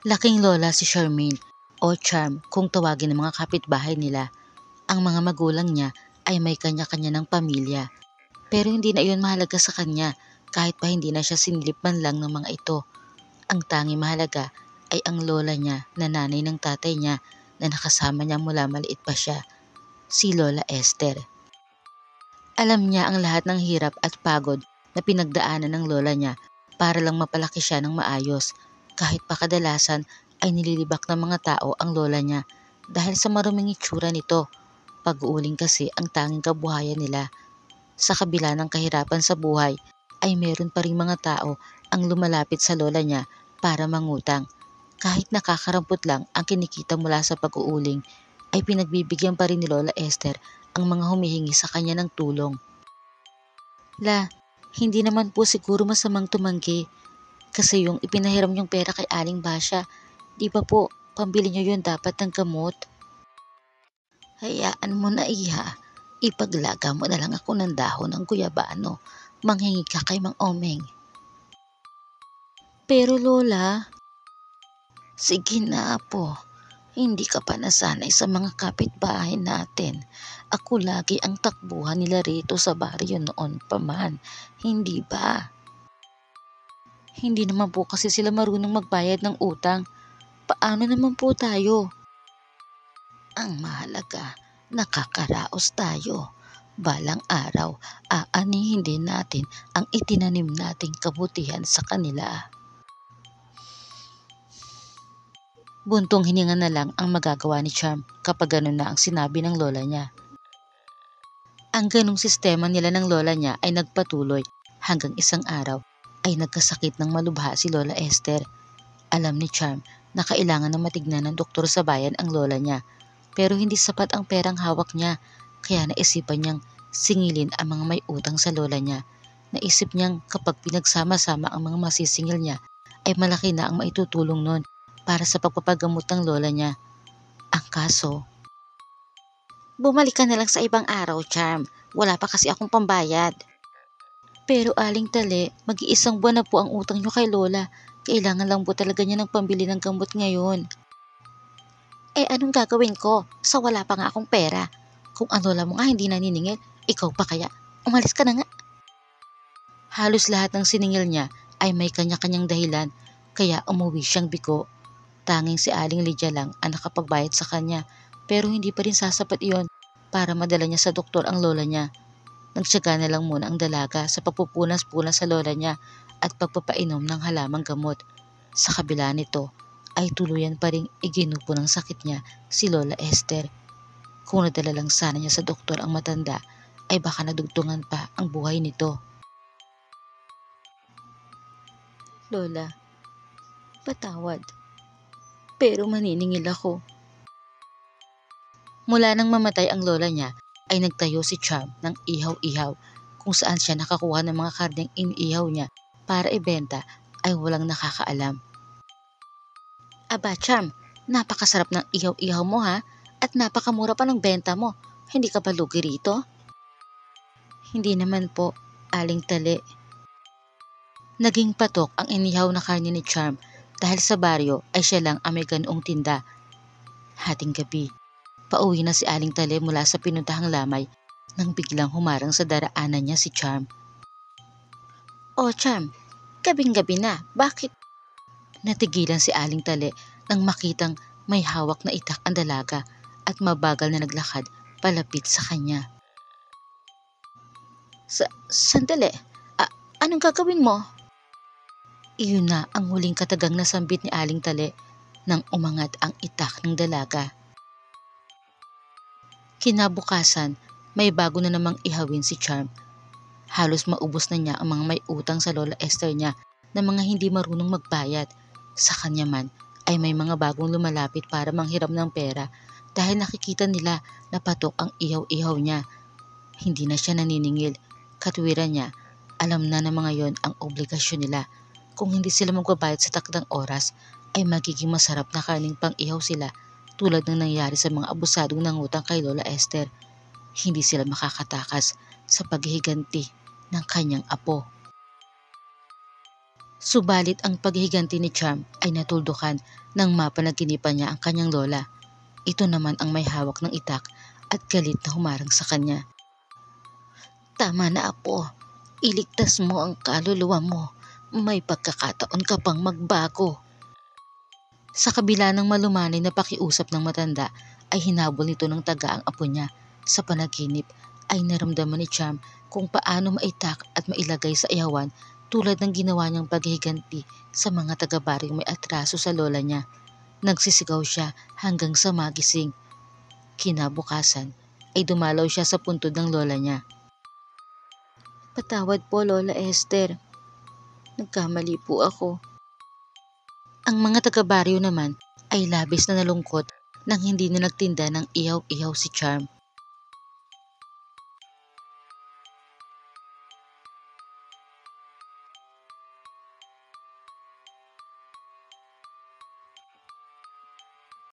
Laking lola si Charmaine o Charm kung tawagin ng mga kapitbahay nila. Ang mga magulang niya ay may kanya-kanya ng pamilya. Pero hindi na iyon mahalaga sa kanya kahit pa hindi na siya sinilip man lang ng mga ito. Ang tanging mahalaga ay ang lola niya na nanay ng tatay niya na nakasama niya mula maliit pa siya, si Lola Esther. Alam niya ang lahat ng hirap at pagod na pinagdaanan ng lola niya para lang mapalaki siya ng maayos. Kahit pa kadalasan ay nililibak ng mga tao ang lola niya dahil sa maruming itsura nito. Pag-uuling kasi ang tanging kabuhayan nila. Sa kabila ng kahirapan sa buhay ay meron pa ring mga tao ang lumalapit sa lola niya para mangutang. Kahit nakakarampot lang ang kinikita mula sa pag-uuling, ay pinagbibigyan pa rin ni Lola Esther ang mga humihingi sa kanya ng tulong. La, hindi naman po siguro masamang tumanggi kasi yung ipinahiram yung pera kay Aling Basya, di ba po pambili niyo yun dapat ng gamot? Hayaan mo na iha, ipaglaga mo na lang ako ng dahon ng guyabano, manghingi ka kay Mang Omeng. Pero Lola, sige na po. Hindi ka pa nasanay sa mga kapitbahay natin. Ako lagi ang takbuhan nila rito sa baryo noon pa man. Hindi ba? Hindi naman po kasi sila marunong magbayad ng utang. Paano naman po tayo? Ang mahalaga, nakakaraos tayo. Balang araw, aanihin din natin ang itinanim nating kabutihan sa kanila. Buntong hininga na lang ang magagawa ni Charm kapag ganun na ang sinabi ng lola niya. Ang ganong sistema nila ng lola niya ay nagpatuloy hanggang isang araw ay nagkasakit ng malubha si Lola Esther. Alam ni Charm na kailangan na matignan ng doktor sa bayan ang lola niya, pero hindi sapat ang perang hawak niya, kaya naisipan niyang singilin ang mga may utang sa lola niya. Naisip niyang kapag pinagsama-sama ang mga masisingil niya ay malaki na ang maitutulong nun para sa pagpapagamot ng lola niya. Ang kaso, bumalik ka na lang sa ibang araw, Charm. Wala pa kasi akong pambayad. Pero Aling Tali, mag-iisang buwan na po ang utang niyo kay Lola. Kailangan lang po talaga niya ng pambili ng gamot ngayon. Eh anong gagawin ko? Sa wala pa nga akong pera. Kung ang lola mo nga hindi naniningil, ikaw pa kaya? Umalis ka na nga. Halos lahat ng siningil niya ay may kanya-kanyang dahilan, kaya umuwi siyang bigo. Tanging si Aling Lydia lang ang nakapagbayad sa kanya, pero hindi pa rin sasapat iyon para madala niya sa doktor ang lola niya. Nagtiyaga na lang muna ang dalaga sa pagpupunas-punas sa lola niya at pagpapainom ng halamang gamot. Sa kabila nito ay tuluyan pa ring iginupo ng sakit niya si Lola Esther. Kung nadala lang sana niya sa doktor ang matanda, ay baka nadugtungan pa ang buhay nito. Lola, patawad. Pero maniningil ako. Mula nang mamatay ang lola niya, ay nagtayo si Charm ng ihaw-ihaw kung saan siya nakakuha ng mga karneng iniihaw niya para ibenta ay walang nakakaalam. Aba Charm, napakasarap ng ihaw-ihaw mo ha, at napakamura pa ng benta mo. Hindi ka ba lugi rito? Hindi naman po, Aling Tali. Naging patok ang inihaw na karne ni Charm dahil sa baryo ay siya lang ang may ganoong tinda. Hating gabi, pauwi na si Aling Tali mula sa pinuntahang lamay nang biglang humarang sa daraanan niya si Charm. Oh Charm, gabing-gabi na, bakit? Natigilan si Aling Tali nang makitang may hawak na itak ang dalaga at mabagal na naglakad palapit sa kanya. Sandali, anong gagawin mo? Iyon na ang huling katagang nasambit ni Aling Tali nang umangat ang itak ng dalaga. Kinabukasan, may bago na namang ihawin si Charm. Halos maubos na niya ang mga may utang sa Lola Esther niya na mga hindi marunong magbayad. Sa kanya man ay may mga bagong lumalapit para manghiram ng pera dahil nakikita nila na patok ang ihaw-ihaw niya. Hindi na siya naniningil. Katwiran niya, alam na ng mga yon ang obligasyon nila. Kung hindi sila magbabayad sa takdang oras, ay magiging masarap na karning pang-ihaw sila tulad ng nangyari sa mga abusadong nangutang kay Lola Esther. Hindi sila makakatakas sa paghihiganti ng kanyang apo. Subalit ang paghihiganti ni Charm ay natuldukan nang mapanaginipan niya ang kanyang lola. Ito naman ang may hawak ng itak at galit na humarang sa kanya. Tama na, apo. Iligtas mo ang kaluluwa mo. May pagkakataon ka pang magbago. Sa kabila ng malumanay na pakiusap ng matanda ay hinabol nito ng taga ang apo niya. Sa panaginip ay naramdaman ni Charm kung paano maitak at mailagay sa ihawan tulad ng ginawa niyang paghihiganti sa mga taga-baryong may atraso sa lola niya. Nagsisigaw siya hanggang sa magising. Kinabukasan ay dumalaw siya sa puntod ng lola niya. Patawad po, Lola Esther. Nagkamali po ako. Ang mga taga-baryo naman ay labis na nalungkot nang hindi na nagtinda ng ihaw-ihaw si Charm.